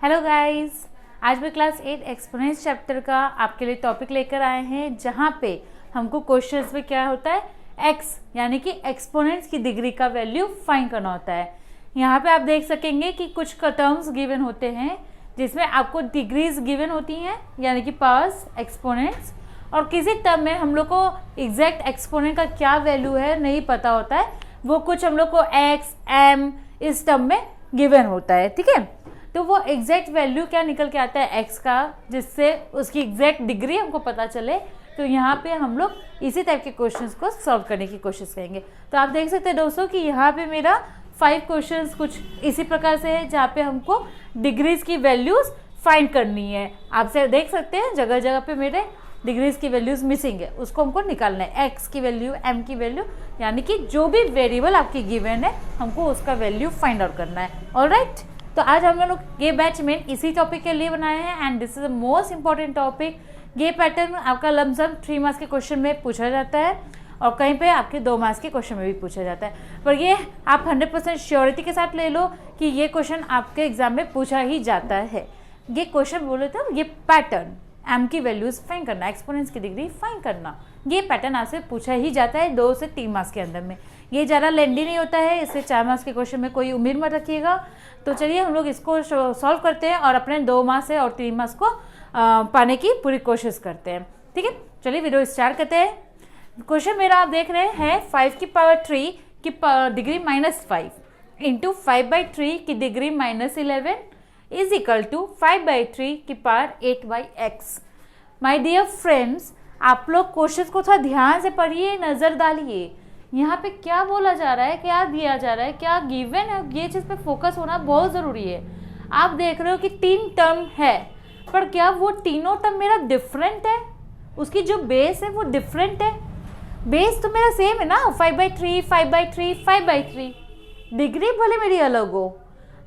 Hello guys, आज मैं class 8 एक्सपोनेंस chapter का आपके लिए टॉपिक लेकर आए हैं, जहाँ पे हमको क्वेश्चंस में क्या होता है, एक्स यानी कि एक्सपोनेंट्स की डिग्री का वैल्यू फाइंड करना होता है। यहाँ पे आप देख सकेंगे कि कुछ टर्म्स गिवन होते हैं जिसमें आपको डिग्रीज गिवन होती हैं यानी कि पावर्स, एक्सपोनेंट्स, और किसी टर्म में हम लोग को एग्जैक्ट एक्सपोनेंट का क्या वैल्यू है नहीं पता होता है, वो कुछ हम लोग को एक्स, एम इस टर्म में गिवन होता है। ठीक है, तो वो एग्जैक्ट वैल्यू क्या निकल के आता है एक्स का, जिससे उसकी एग्जैक्ट डिग्री हमको पता चले। तो यहाँ पे हम लोग इसी टाइप के क्वेश्चंस को सॉल्व करने की कोशिश करेंगे। तो आप देख सकते हैं दोस्तों कि यहाँ पे मेरा 5 क्वेश्चंस कुछ इसी प्रकार से है, जहाँ पे हमको डिग्रीज की वैल्यूज फाइंड करनी है। आप से देख सकते हैं जगह जगह पे मेरे डिग्रीज की वैल्यूज मिसिंग है, उसको हमको निकालना है। एक्स की वैल्यू, एम की वैल्यू, यानी कि जो भी वेरिएबल आपकी गिवन है हमको उसका वैल्यू फाइंड आउट करना है। ऑलराइट, तो आज हम लोग ये बैच में इसी टॉपिक के लिए बनाए हैं and this is the most important topic. ये पैटर्न आपका लमसम 3 मार्क्स के क्वेश्चन में पूछा जाता है और कहीं पे आपके 2 मार्क्स के क्वेश्चन में भी पूछा जाता है, पर ये आप 100% श्योरिटी के साथ ले लो कि ये क्वेश्चन आपके एग्जाम में पूछा ही जाता है। ये क्वेश्चन बोले तो ये पैटर्न एम की वैल्यूज फाइंड करना, एक्सपोनेंट्स की डिग्री फाइंड करना, ये पैटर्न आपसे पूछा ही जाता है 2 से 3 मार्क्स के अंदर में। ये ज़्यादा लेंदी नहीं होता है, इससे 4 मार्क्स के क्वेश्चन में कोई उम्मीद मत रखिएगा। तो चलिए हम लोग इसको सॉल्व करते हैं और अपने 2 मार्क्स से और 3 मार्क्स को पाने की पूरी कोशिश करते हैं। ठीक है, चलिए वीडियो स्टार्ट करते हैं। क्वेश्चन मेरा आप देख रहे हैं 5 की पावर 3 की डिग्री -5 इंटू 5/3 की डिग्री -11 इज इक्वल टू 5/3 की power 8/x। My dear friends, आप लोग क्वेश्चन को थोड़ा ध्यान से पढ़िए, नज़र डालिए। यहाँ पे क्या बोला जा रहा है, क्या दिया जा रहा है, क्या गिवन है, ये चीज़ पे फोकस होना बहुत ज़रूरी है। आप देख रहे हो कि 3 टर्म है, पर क्या वो तीनों टर्म मेरा डिफरेंट है? उसकी जो बेस है वो डिफरेंट है? बेस तो मेरा सेम है ना, 5/3 5/3 5/3। डिग्री भले मेरी अलग हो,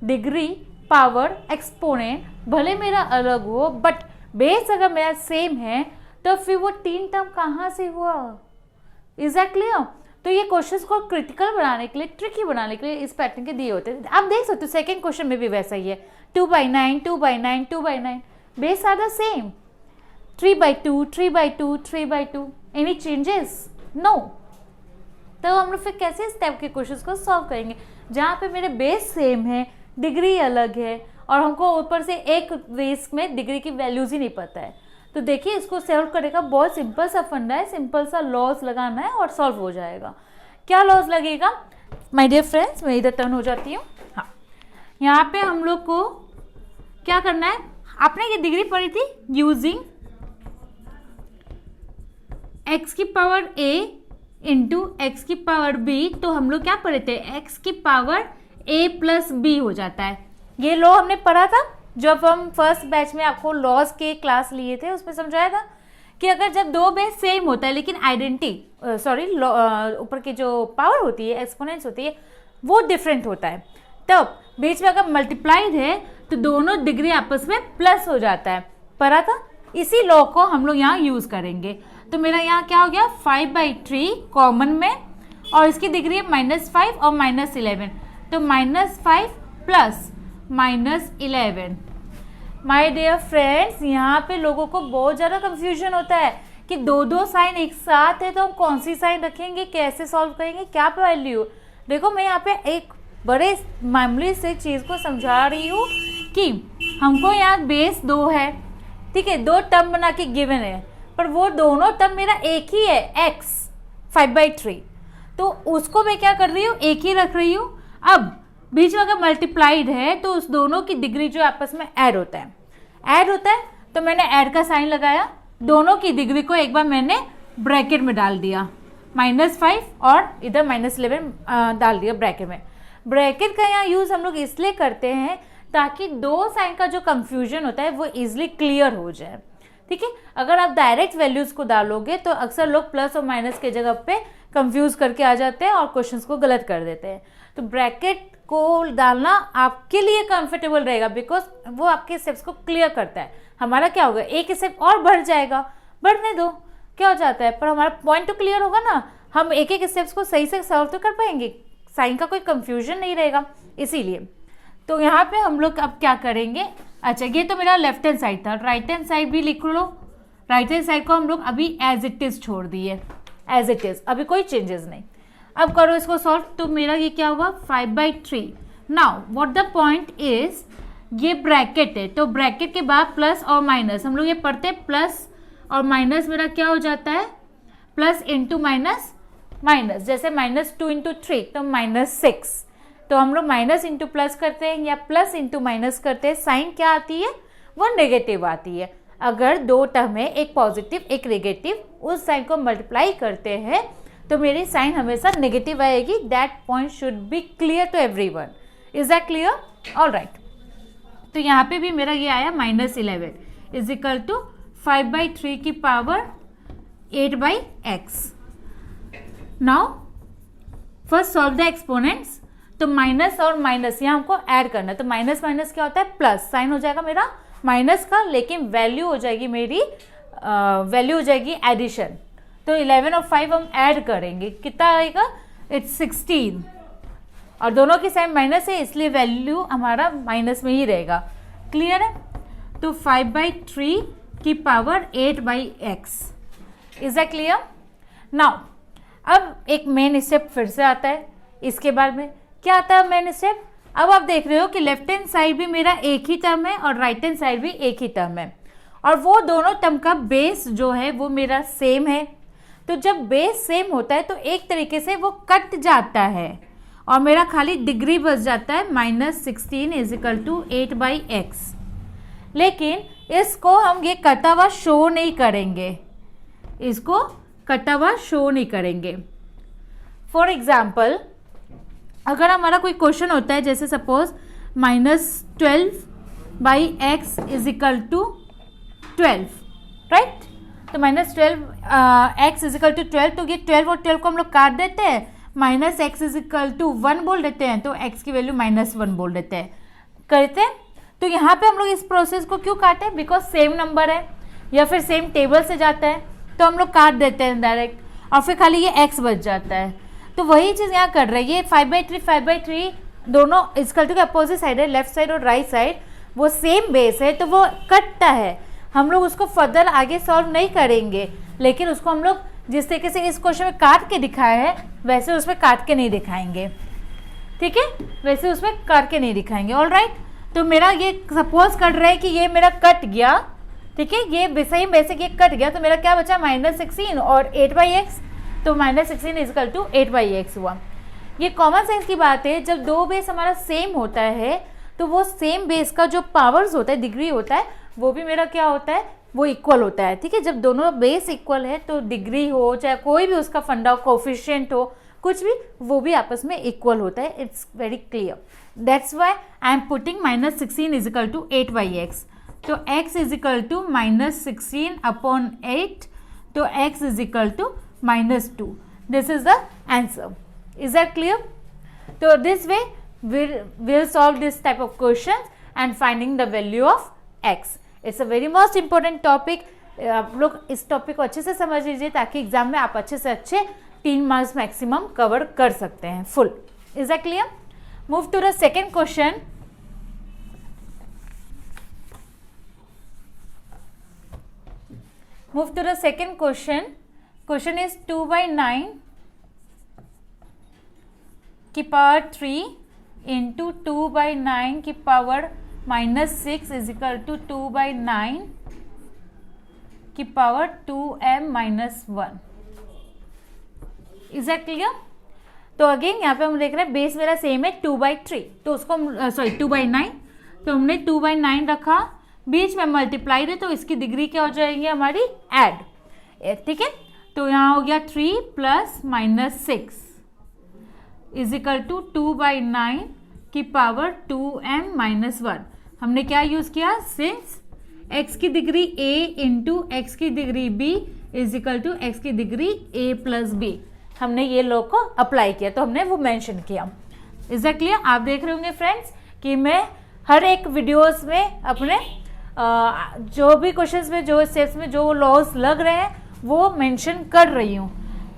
डिग्री, पावर, एक्सपोनेंट भले मेरा अलग हो, बट बेस अगर मेरा सेम है तो फिर वो 3 टर्म कहाँ से हुआ? एग्जैक्टली। तो ये क्वेश्चंस को क्रिटिकल बनाने के लिए, ट्रिकी बनाने के लिए इस पैटर्न के दिए होते हैं। आप देख सकते हो सेकंड क्वेश्चन में भी वैसा ही है, 2/9 2/9 2/9, base are the same. 3/2 3/2 3/2, any changes? No. तो हम लोग फिर कैसे इस टाइप के क्वेश्चंस को सॉल्व करेंगे जहाँ पे मेरे बेस सेम है, डिग्री अलग है और हमको ऊपर से एक बेस में डिग्री की वैल्यूज ही नहीं पता है। तो देखिए, इसको सॉल्व करने का बहुत सिंपल सा फंडा है, सिंपल सा लॉस लगाना है और सॉल्व हो जाएगा। क्या लॉस लगेगा माय डियर फ्रेंड्स? मैं इधर टर्न हो जाती हूँ। हाँ, यहाँ पे हम लोग को क्या करना है, आपने ये डिग्री पढ़ी थी यूजिंग x की पावर a इंटू एक्स की पावर b। तो हम लोग क्या पढ़े थे, x की पावर a प्लस b हो जाता है। ये लॉ हमने पढ़ा था जब हम फर्स्ट बैच में आपको लॉज के क्लास लिए थे, उसमें समझाया था कि अगर जब 2 बेस सेम होता है लेकिन ऊपर की जो पावर होती है, एक्सपोनेंट्स होती है, वो डिफरेंट होता है, तब बीच में अगर मल्टीप्लाइड है तो दोनों डिग्री आपस में प्लस हो जाता है। पढ़ा था, इसी लॉ को हम लोग यहाँ यूज करेंगे। तो मेरा यहाँ क्या हो गया, 5/3 कॉमन में और इसकी डिग्री है -5 और -11, तो -5 प्लस -11। माय डियर फ्रेंड्स, यहाँ पे लोगों को बहुत ज़्यादा कंफ्यूजन होता है कि 2 साइन एक साथ है तो हम कौन सी साइन रखेंगे, कैसे सॉल्व करेंगे, क्या वैल्यू। देखो, मैं यहाँ पे एक बड़े मामूली से चीज़ को समझा रही हूँ कि हमको यहाँ बेस 2 है, ठीक है, 2 टर्म बना के गिवन है, पर वो दोनों टर्म मेरा एक ही है, x 5/3, तो उसको मैं क्या कर रही हूँ, एक ही रख रही हूँ। अब बीच में अगर मल्टीप्लाइड है तो उस दोनों की डिग्री जो आपस में ऐड होता है, तो मैंने ऐड का साइन लगाया, दोनों की डिग्री को एक बार मैंने ब्रैकेट में डाल दिया, -5 और इधर -11 डाल दिया ब्रैकेट में। ब्रैकेट का यहाँ यूज हम लोग इसलिए करते हैं ताकि 2 साइन का जो कंफ्यूजन होता है वो इजिली क्लियर हो जाए। ठीक है, अगर आप डायरेक्ट वैल्यूज को डालोगे तो अक्सर लोग प्लस और माइनस के जगह पे कंफ्यूज करके आ जाते हैं और क्वेश्चंस को गलत कर देते हैं। तो ब्रैकेट को डालना आपके लिए कंफर्टेबल रहेगा, बिकॉज वो आपके स्टेप्स को क्लियर करता है। हमारा क्या होगा, एक स्टेप और बढ़ जाएगा, बढ़ने दो, क्या हो जाता है, पर हमारा पॉइंट तो क्लियर होगा ना, हम एक स्टेप्स को सही से सॉल्व तो कर पाएंगे, साइन का कोई कंफ्यूजन नहीं रहेगा। इसीलिए तो यहाँ पे हम लोग अब क्या करेंगे, अच्छा, ये तो मेरा लेफ्ट हैंड साइड था, राइट हैंड साइड भी लिख लो। राइट हैंड साइड को हम लोग अभी एज इट इज छोड़ दिए, एज इट इज, अभी कोई चेंजेस नहीं। अब करो इसको सॉल्व, तो मेरा ये क्या हुआ 5/3। Now what the point is, ये ब्रैकेट है तो ब्रैकेट के बाद प्लस और माइनस, हम लोग ये पढ़ते हैं प्लस और माइनस मेरा क्या हो जाता है, प्लस इंटू माइनस माइनस, जैसे -2 × 3 तो -6, तो हम लोग माइनस इंटू प्लस करते हैं या प्लस इंटू माइनस करते हैं, साइन क्या आती है, वो नेगेटिव आती है। अगर दो टर्म है, एक पॉजिटिव एक नेगेटिव, उस साइन को मल्टीप्लाई करते हैं तो मेरी साइन हमेशा नेगेटिव आएगी। That point should be clear to everyone. Is that clear? All right. तो यहाँ पे भी मेरा ये आया -11 इज इक्वल टू 5/3 की power 8/x। Now first solve the exponents. तो माइनस और माइनस यहाँ हमको ऐड करना है, तो माइनस माइनस क्या होता है, प्लस, साइन हो जाएगा मेरा माइनस का, लेकिन वैल्यू हो जाएगी मेरी वैल्यू हो जाएगी एडिशन। तो 11 और 5 हम ऐड करेंगे, कितना आएगा, इट्स 16, और दोनों की साइन माइनस है इसलिए वैल्यू हमारा माइनस में ही रहेगा। क्लियर है? तो 5/3 की power 8/x। Is that clear? Now अब एक मेन स्टेप फिर से आता है, इसके बाद में क्या आता है मेन स्टेप। अब आप देख रहे हो कि लेफ्ट हैंड साइड भी मेरा एक ही टर्म है और राइट हैंड साइड भी एक ही टर्म है, और वो दोनों टर्म का बेस जो है वो मेरा सेम है। तो जब बेस सेम होता है तो एक तरीके से वो कट जाता है और मेरा खाली डिग्री बच जाता है, -16 इज इक्वल टू 8/x। लेकिन इसको हम ये कटा हुआ शो नहीं करेंगे, इसको कटा हुआ शो नहीं करेंगे। फॉर एग्जाम्पल अगर हमारा कोई क्वेश्चन होता है, जैसे suppose -12/x is equal to 12, right, तो -12x इज इक्वल टू 12, तो ये 12 और 12 को हम लोग काट देते हैं, -x इज इक्वल टू 1 बोल देते हैं, तो x की वैल्यू -1 बोल देते हैं, करते हैं। तो यहाँ पे हम लोग इस प्रोसेस को क्यों काटे, बिकॉज सेम नंबर है या फिर सेम टेबल से जाता है, तो हम लोग काट देते हैं डायरेक्ट, और फिर खाली ये x बच जाता है। तो वही चीज़ यहाँ कर रहे हैं, ये 5/3 दोनों इक्वल टू के अपोजिट साइड है, लेफ्ट साइड और राइट साइड, वो सेम बेस है तो वो कटता है। हम लोग उसको फर्दर आगे सॉल्व नहीं करेंगे, लेकिन उसको हम लोग जिस तरीके से इस क्वेश्चन में काट के दिखाया है वैसे उसमें काट के नहीं दिखाएंगे, ठीक है, वैसे उसमें काट के नहीं दिखाएंगे। All right. तो मेरा ये सपोज कर रहे हैं कि ये मेरा कट गया, ठीक है, ये सेम बेसिक ये कट गया, तो मेरा क्या बचा -16 और 8/x, तो -16 इज इक्वल टू 8/x हुआ। ये कॉमन सेंस की बात है, जब दो बेस हमारा सेम होता है तो वो सेम बेस का जो पावर्स होता है, डिग्री होता है, वो भी मेरा क्या होता है, वो इक्वल होता है, ठीक है। जब दोनों बेस इक्वल है तो डिग्री हो चाहे कोई भी उसका फंडा हो, कोफिशिएंट हो, कुछ भी, वो भी आपस में इक्वल होता है। It's very clear, that's why I am putting -16 is equal to 8/x। तो x इज इक्वल टू -16/8, तो x is equal to -2. This is the answer. Is that clear? So this way we'll solve this type of questions and finding the value of x. It's a very most important topic. आप लोग इस topic को अच्छे से समझ लीजिए ताकि exam में आप अच्छे से अच्छे 3 मार्क्स मैक्सिमम कवर कर सकते हैं full. Is that clear? Move to the second question. Move to the second question. Question is 2/9 की पावर 3 इंटू 2/9 की पावर -6 इज इक्वल टू 2/9 की power 2m-1। Is that clear? तो अगेन यहाँ पे हम देख रहे हैं बेस मेरा सेम है 2/3, तो उसको 2/9, तो हमने 2/9 रखा, बीच में मल्टीप्लाइड है तो इसकी डिग्री क्या हो जाएगी हमारी, ऐड, ठीक है। तो यहाँ हो गया 3 + -6 इज इक्वल टू 2/9 की पावर 2m-1। हमने क्या यूज किया, सिंस x की डिग्री a इंटू x की degree b is equal to x की डिग्री a + b, हमने ये लॉ को अप्लाई किया, तो हमने वो मेंशन किया। Is that clear? आप देख रहे होंगे फ्रेंड्स कि मैं हर एक वीडियोस में अपने जो भी क्वेश्चंस में, जो स्टेप्स में जो लॉज लग रहे हैं वो मेंशन कर रही हूँ,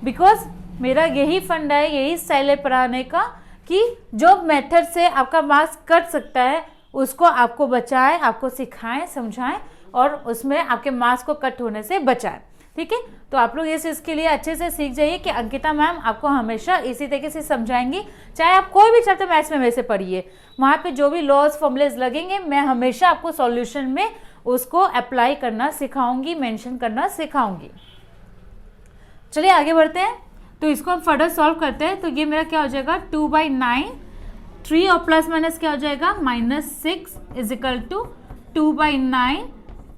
बिकॉज मेरा यही फंडा है, यही स्टाइल है पढ़ाने का कि जो मेथड से आपका मार्क्स कट सकता है उसको आपको बचाएं, आपको सिखाएं, समझाएं और उसमें आपके मार्क्स को कट होने से बचाएं। ठीक है, तो आप लोग इस इसके लिए अच्छे से सीख जाइए कि अंकिता मैम आपको हमेशा इसी तरीके से समझाएंगी। चाहे आप कोई भी चैप्टर मैथ्स में मेरे से पढ़िए, वहाँ पे जो भी लॉज फॉर्मूलेज लगेंगे मैं हमेशा आपको सॉल्यूशन में उसको अप्लाई करना सिखाऊंगी, मेंशन करना सिखाऊंगी। चलिए आगे बढ़ते हैं। तो इसको हम फर्दर सॉल्व करते हैं। तो ये मेरा क्या हो जाएगा 2/9, 3 और प्लस माइनस क्या हो जाएगा -6 is equal to 2/9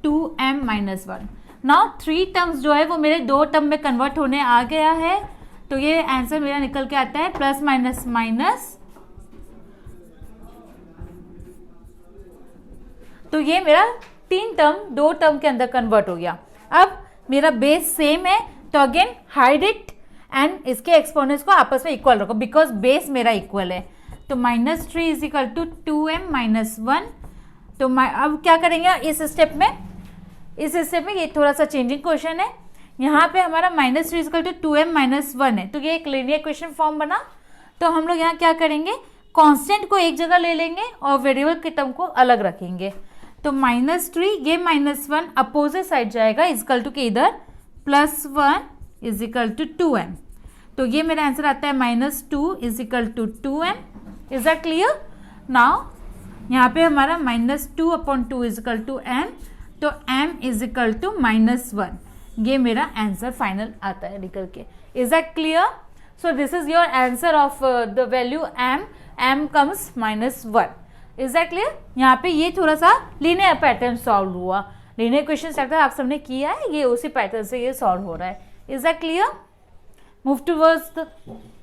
2m-1। Now 3 terms जो है वो मेरे 2 टर्म में कन्वर्ट होने आ गया है। तो ये आंसर मेरा निकल के आता है प्लस माइनस माइनस, तो ये मेरा 3 टर्म 2 टर्म के अंदर कन्वर्ट हो गया। अब मेरा बेस सेम है तो अगेन हाइड इट एंड इसके एक्सपोनेंट्स को आपस में इक्वल रखो बिकॉज बेस मेरा इक्वल है। तो -3 इज इक्वल टू 2m-1। तो अब क्या करेंगे इस स्टेप में, ये थोड़ा सा चेंजिंग क्वेश्चन है। यहाँ पे हमारा -3 इज इक्वल टू 2m-1 है, तो ये एक लीनियर इक्वेशन फॉर्म बना। तो हम लोग यहाँ क्या करेंगे, कांस्टेंट को एक जगह ले लेंगे और वेरिएबल के टर्म को अलग रखेंगे। तो -3 ये -1 अपोजिट साइड जाएगा इजकल टू के इधर +1 इज इक्वल टू 2m। तो ये मेरा आंसर आता है -2 is equal to 2m। Is that clear? Now यहाँ पे हमारा -2/2 इज इक्वल टू m, तो m इज इक्वल टू -1। ये मेरा आंसर फाइनल आता है निकल के। Is that clear? So this is your answer of the value m comes -1। Is that clear? यहाँ पे ये थोड़ा सा लीनियर पैटर्न सॉल्व हुआ। लीनियर क्वेश्चन चैप्टर आप सबने किया है, ये उसी पैटर्न से ये सॉल्व हो रहा है। Is that clear? Move towards the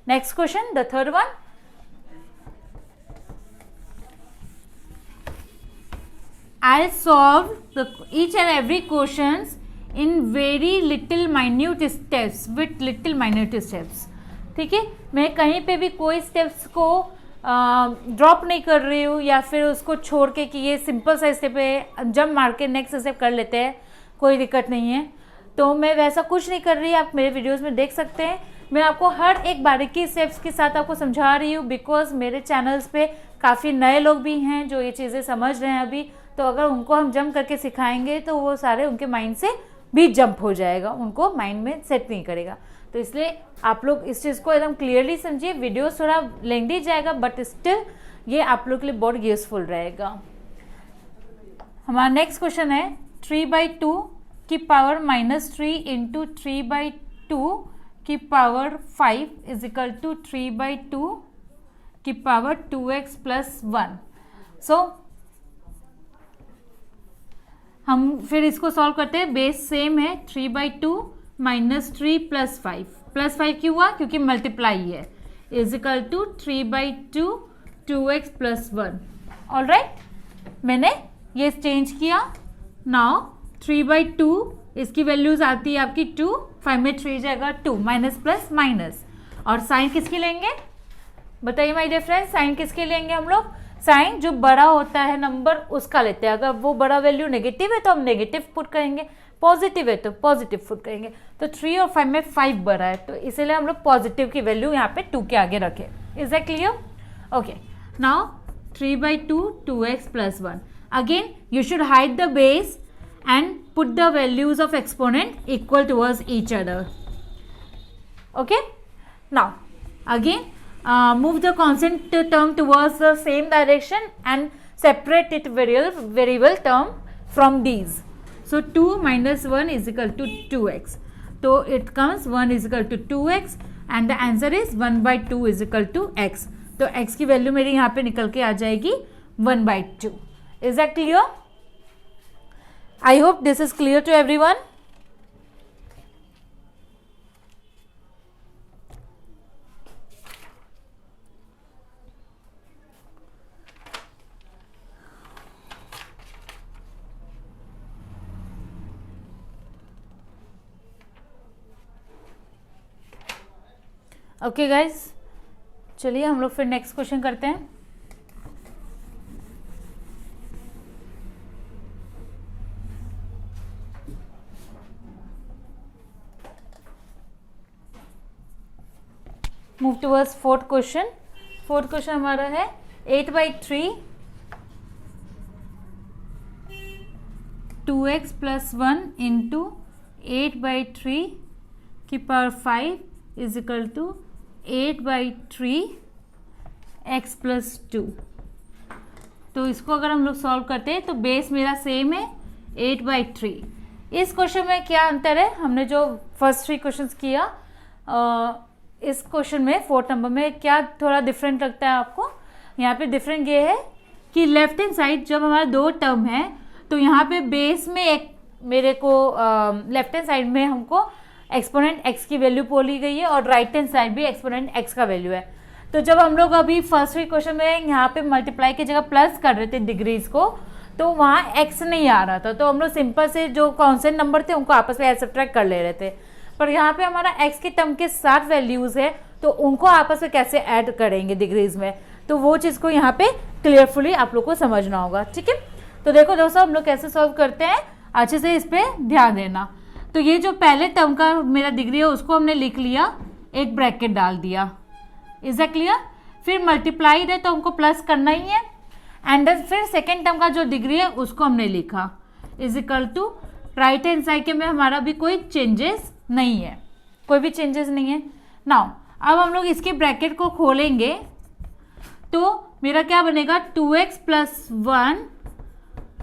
next question, the third one. I'll solve each and every questions in very little minute steps with little minute steps। ठीक है, मैं कहीं पे भी कोई स्टेप्स को ड्रॉप नहीं कर रही हूँ या फिर उसको छोड़ के कि ये सिंपल सा स्टेप है जब मार के नेक्स्ट स्टेप कर लेते हैं, कोई दिक्कत नहीं है। तो मैं वैसा कुछ नहीं कर रही, आप मेरे वीडियोस में देख सकते हैं। मैं आपको हर एक बारीकी स्टेप्स के साथ आपको समझा रही हूँ बिकॉज मेरे चैनल्स पे काफ़ी नए लोग भी हैं जो ये चीज़ें समझ रहे हैं अभी। तो अगर उनको हम जंप करके सिखाएंगे तो वो सारे उनके माइंड से भी जंप हो जाएगा, उनको माइंड में सेट नहीं करेगा। तो इसलिए आप लोग इस चीज़ को एकदम क्लियरली समझिए। वीडियो थोड़ा लेंथी जाएगा बट स्टिल ये आप लोग के लिए बहुत यूजफुल रहेगा। हमारा नेक्स्ट क्वेश्चन है 3/2 की पावर -3 इंटू 3/2 की पावर 5 इज इक्वल टू 3/2 की पावर 2x + 1। सो हम फिर इसको सॉल्व करते हैं। बेस सेम है 3/2 -3 + 5 + 5 क्यों हुआ, क्योंकि मल्टीप्लाई है, is equal to 3/2 2x + 1। All right, मैंने ये चेंज किया। नाउ 3/2 इसकी वैल्यूज आती है आपकी 2, 5 में 3 जाएगा 2, माइनस प्लस माइनस। और साइन किसकी लेंगे बताइए माय डियर फ्रेंड्स, साइन किसके लेंगे हम लोग? साइन जो बड़ा होता है नंबर उसका लेते हैं। अगर वो बड़ा वैल्यू नेगेटिव है तो हम नेगेटिव पुट करेंगे, पॉजिटिव है तो पॉजिटिव पुट करेंगे। तो 3 और 5 में 5 बड़ा है तो इसीलिए हम लोग पॉजिटिव की वैल्यू यहाँ पे 2 के आगे रखें। Is that clear? Okay, now 3/2 2x + 1। Again you should hide the base and put the values of exponent equal towards each other. Okay, now again move the constant term towards the same direction and separate it variable term from these. So 2 minus 1 is equal to 2x. So it comes 1 is equal to 2x and the answer is 1/2 is equal to x. तो x की value मेरी यहाँ पे निकल के आ जाएगी 1/2. Is that clear? I hope this is clear to everyone. Okay guys, चलिए हम लोग फिर नेक्स्ट क्वेश्चन करते हैं। Move towards fourth question. Fourth question हमारा है 8/3 2x प्लस 1 इंटू 8/3 की power 5 is equal to 8/3 x plus 2। तो इसको अगर हम लोग सॉल्व करते हैं तो बेस मेरा सेम है 8/3। इस क्वेश्चन में क्या अंतर है, हमने जो फर्स्ट 3 क्वेश्चंस किया, इस क्वेश्चन में 4th नंबर में क्या थोड़ा डिफरेंट लगता है आपको? यहाँ पे डिफरेंट ये है कि लेफ्ट हैंड साइड जब हमारा 2 टर्म है तो यहाँ पे बेस में एक मेरे को लेफ्ट हैंड साइड में हमको एक्सपोनेंट x की वैल्यू बोली गई है और राइट हैंड साइड भी एक्सपोनेंट x का वैल्यू है। तो जब हम लोग अभी फर्स्ट 3 क्वेश्चन में यहाँ पे मल्टीप्लाई की जगह प्लस कर रहे थे डिग्रीज को, तो वहाँ x नहीं आ रहा था, तो हम लोग सिंपल से जो कॉन्स्टेंट नंबर थे उनको आपस में सब्ट्रैक्ट कर ले रहे थे। पर यहाँ पे हमारा x के टर्म के 7 वैल्यूज है, तो उनको आपस में कैसे ऐड करेंगे डिग्रीज में, तो वो चीज़ को यहाँ पे क्लियरफुली आप लोग को समझना होगा। ठीक है, तो देखो दोस्तों हम लोग कैसे सॉल्व करते हैं, अच्छे से इस पे ध्यान देना। तो ये जो पहले टर्म का मेरा डिग्री है उसको हमने लिख लिया, एक ब्रैकेट डाल दिया, इज दैट क्लियर? फिर मल्टीप्लाइड है तो हमको प्लस करना ही है, एंड फिर सेकेंड टर्म का जो डिग्री है उसको हमने लिखा is equal to right hand side के में हमारा भी कोई चेंजेस नहीं है, कोई भी चेंजेस नहीं है। नाउ अब हम लोग इसके ब्रैकेट को खोलेंगे तो मेरा क्या बनेगा 2x प्लस 1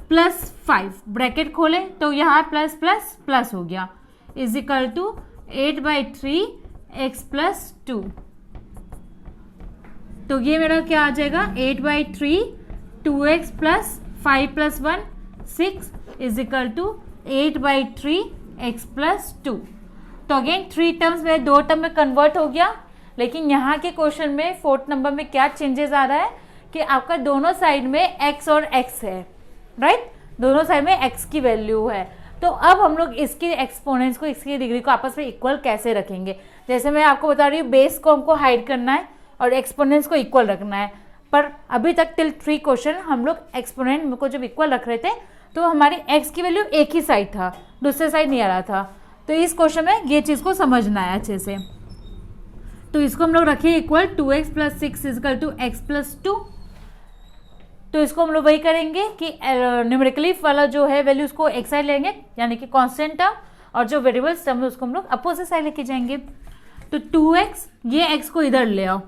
प्लस 5, ब्रैकेट खोले तो यहाँ प्लस प्लस प्लस हो गया, is equal to 8/3 x plus 2। तो ये मेरा क्या आ जाएगा 8/3 2x plus 5 plus 1 6 is equal to 8/3 x plus 2। तो अगेन 3 टर्म्स में 2 टर्म में कन्वर्ट हो गया, लेकिन यहाँ के क्वेश्चन में 4th नंबर में क्या चेंजेस आ रहा है कि आपका दोनों साइड में x और x है, राइट? दोनों साइड में x की वैल्यू है। तो अब हम लोग इसके एक्सपोनेंट्स को, इसकी डिग्री को आपस में इक्वल कैसे रखेंगे? जैसे मैं आपको बता रही हूँ, बेस को हमको हाइड करना है और एक्सपोनेंट्स को इक्वल रखना है, पर अभी तक टिल 3 क्वेश्चन हम लोग एक्सपोनेंट को जब इक्वल रख रहे थे तो हमारी x की वैल्यू एक ही साइड था, दूसरे साइड नहीं आ रहा था। तो इस क्वेश्चन में ये चीज़ को समझना है अच्छे से। तो इसको हम लोग रखें equal 2x plus 6 equal to x plus 2। तो इसको हम लोग वही करेंगे कि न्यूमेरिकली वाला जो है वैल्यू उसको एक साइड लेंगे, यानी कि कांस्टेंट टर्म, और जो वेरिएबल्स टर्म है उसको हम लोग अपोजिट साइड लेके जाएंगे। तो 2x, ये x को इधर ले आओ,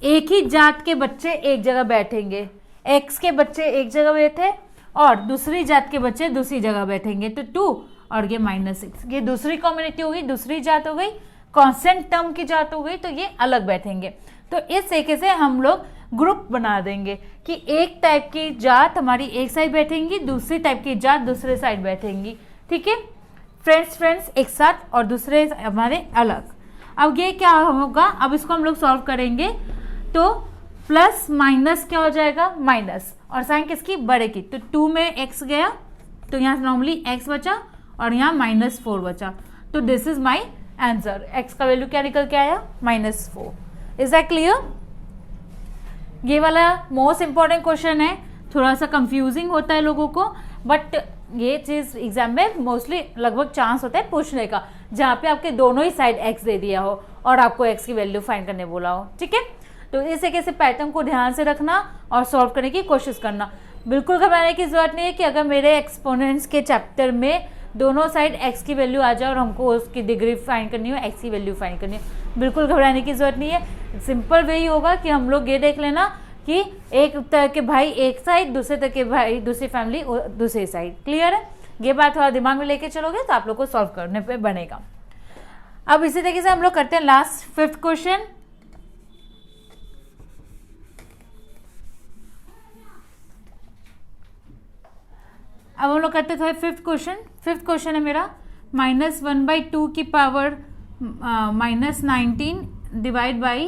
एक ही जात के बच्चे एक जगह बैठेंगे, x के बच्चे एक जगह बैठे और दूसरी जात के बच्चे दूसरी जगह बैठेंगे, तो 2 और ये -6, ये दूसरी कम्युनिटी हो गई, दूसरी जात हो गई, कांस्टेंट टर्म की जात हो गई, तो ये अलग बैठेंगे। तो इस तरीके से हम लोग ग्रुप बना देंगे कि एक टाइप की जात हमारी एक साइड बैठेंगी, दूसरी टाइप की जात दूसरे साइड बैठेंगी। ठीक है, फ्रेंड्स एक साथ और दूसरे हमारे अलग। अब ये क्या होगा, अब इसको हम लोग सॉल्व करेंगे तो प्लस माइनस क्या हो जाएगा, माइनस, और साइन किसकी, बड़े की। तो 2 में x गया तो यहाँ नॉर्मली x बचा और यहाँ -4 बचा। तो this is my answer, x का वैल्यू क्या निकल के आया, -4। Is that clear? ये वाला मोस्ट इंपॉर्टेंट क्वेश्चन है, थोड़ा सा कंफ्यूजिंग होता है लोगों को, बट ये चीज़ एग्जाम में मोस्टली लगभग चांस होता है पूछने का, जहाँ पे आपके दोनों ही साइड x दे दिया हो और आपको x की वैल्यू फाइंड करने बोला हो। ठीक है, तो इस तरीके से पैटर्न को ध्यान से रखना और सॉल्व करने की कोशिश करना। बिल्कुल घबराने की जरूरत नहीं है कि अगर मेरे एक्सपोनेंट्स के चैप्टर में दोनों साइड x की वैल्यू आ जाए और हमको उसकी डिग्री फाइंड करनी हो, x की वैल्यू फाइंड करनी हो, बिल्कुल घबराने की जरूरत नहीं है। सिंपल वे ही होगा कि हम लोग ये देख लेना कि एक तरह के भाई एक साइड, दूसरे तरह के भाई दूसरी फैमिली दूसरी साइड। क्लियर है? ये बात थोड़ा दिमाग में लेके चलोगे तो आप लोग को सॉल्व करने पे बनेगा। अब इसी तरीके से हम लोग करते हैं लास्ट 5th क्वेश्चन। अब हम लोग करते थे 5th क्वेश्चन। 5th क्वेश्चन है मेरा -1/2 की पावर -19 डिवाइड बाई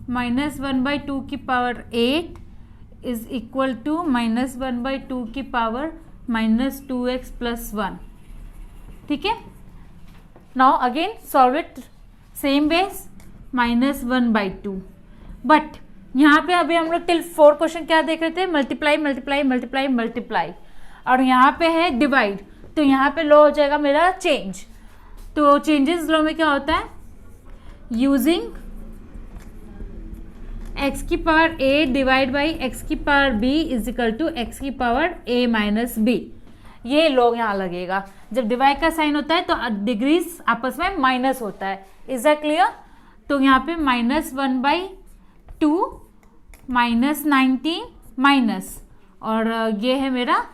-1/2 की पावर 8 इज इक्वल टू -1/2 की पावर -2x प्लस 1। ठीक है, now again solve it same base -1/2, but यहाँ पे अभी हम लोग टिल 4 क्वेश्चन क्या देख रहे थे, मल्टीप्लाई मल्टीप्लाई मल्टीप्लाई मल्टीप्लाई, और यहाँ पे है डिवाइड, तो यहाँ पे लो हो जाएगा मेरा चेंज। तो चेंजेस लो में क्या होता है, यूजिंग एक्स की power a divide by x की power b is equal to x की पावर a माइनस बी। ये लोग यहाँ लगेगा, जब डिवाइड का साइन होता है तो डिग्रीज आपस में माइनस होता है। Is that clear? तो यहाँ पे -1/2 -19 माइनस, और ये है मेरा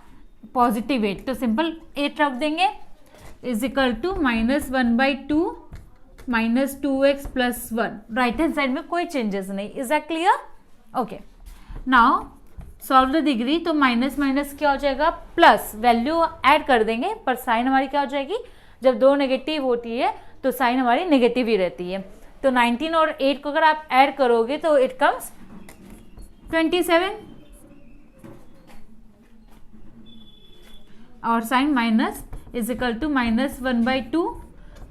पॉजिटिव 8, तो सिंपल 8 रख देंगे is equal to -1/2 -2x + 1। Right hand side में कोई चेंजेस नहीं। Is that clear? Okay, now solve the degree. तो माइनस माइनस क्या हो जाएगा, प्लस, वैल्यू ऐड कर देंगे पर साइन हमारी क्या हो जाएगी, जब दो नेगेटिव होती है तो साइन हमारी नेगेटिव ही रहती है। तो 19 और 8 को अगर आप ऐड करोगे तो इट कम्स 27, और sign minus is equal to -1/2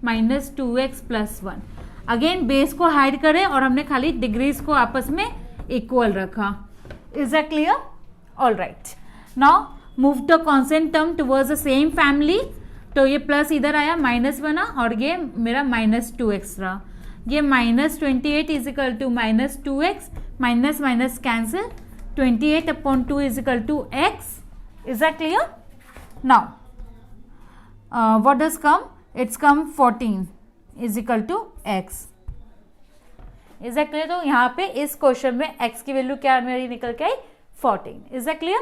-2x + 1। Again base को हाइड करें और हमने खाली डिग्रीज को आपस में इक्वल रखा। Is that clear? All right, now move the constant term towards the same family. तो ये प्लस इधर आया, माइनस बना, और ये मेरा -2x रहा। ये -28 is equal to -2x, minus minus cancel, 28/2 is equal to x। Is that clear? Now what does come? It's come 14 is equal to x. Is that clear? तो यहाँ पे इस क्वेश्चन में x की वैल्यू क्या मेरी निकल के आई, 14। Is that clear?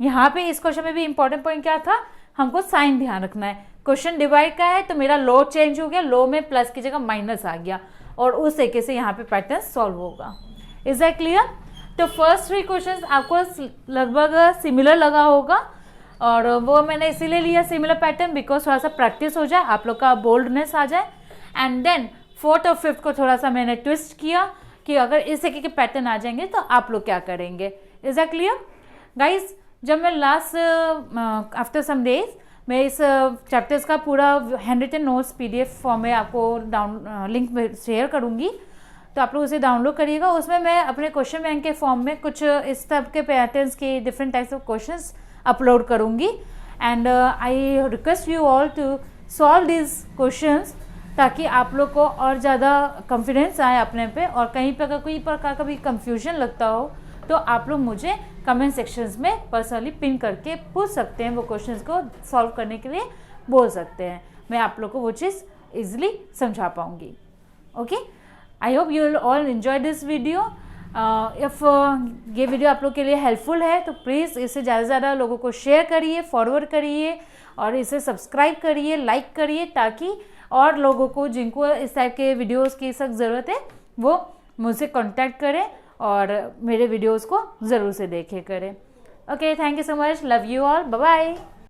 यहाँ पे इस क्वेश्चन में भी इंपॉर्टेंट पॉइंट क्या था, हमको साइन ध्यान रखना है। क्वेश्चन डिवाइड का है तो मेरा लो चेंज हो गया, लो में प्लस की जगह माइनस आ गया, और उस तरीके से यहाँ पे पैटर्न सॉल्व होगा। Is that clear? तो फर्स्ट 3 क्वेश्चन आपको लगभग सिमिलर लगा होगा, और वो मैंने इसीलिए लिया सिमिलर पैटर्न बिकॉज थोड़ा सा प्रैक्टिस हो जाए, आप लोग का बोल्डनेस आ जाए। एंड देन 4th और 5th को थोड़ा सा मैंने ट्विस्ट किया कि अगर इस तरीके के पैटर्न आ जाएंगे तो आप लोग क्या करेंगे। Is that clear guys? जब मैं लास्ट आफ्टर सम डेज मैं इस चैप्टर्स का पूरा handwritten notes PDF form में आपको लिंक में शेयर करूँगी, तो आप लोग उसे डाउनलोड करिएगा। उसमें मैं अपने क्वेश्चन बैंक के फॉर्म में कुछ इस तरह के पैटर्न्स के different types of questions upload करूँगी। And I request you all to solve this questions, ताकि आप लोग को और ज़्यादा कॉन्फिडेंस आए अपने पे, और कहीं पर अगर कोई प्रकार का भी कंफ्यूजन लगता हो तो आप लोग मुझे कमेंट सेक्शंस में पर्सनली पिन करके पूछ सकते हैं, वो क्वेश्चंस को सॉल्व करने के लिए बोल सकते हैं। मैं आप लोग को वो चीज़ ईजिली समझा पाऊँगी। Okay, I hope you will all enjoy this video. If ये वीडियो आप लोग के लिए हेल्पफुल है तो प्लीज़ इसे ज़्यादा से ज़्यादा लोगों को शेयर करिए, फॉरवर्ड करिए, और इसे सब्सक्राइब करिए, लाइक करिए, ताकि और लोगों को जिनको इस टाइप के वीडियोस की सख्त ज़रूरत है वो मुझसे कांटेक्ट करें और मेरे वीडियोस को ज़रूर से देखे करें। Okay, thank you so much, love you all, bye bye.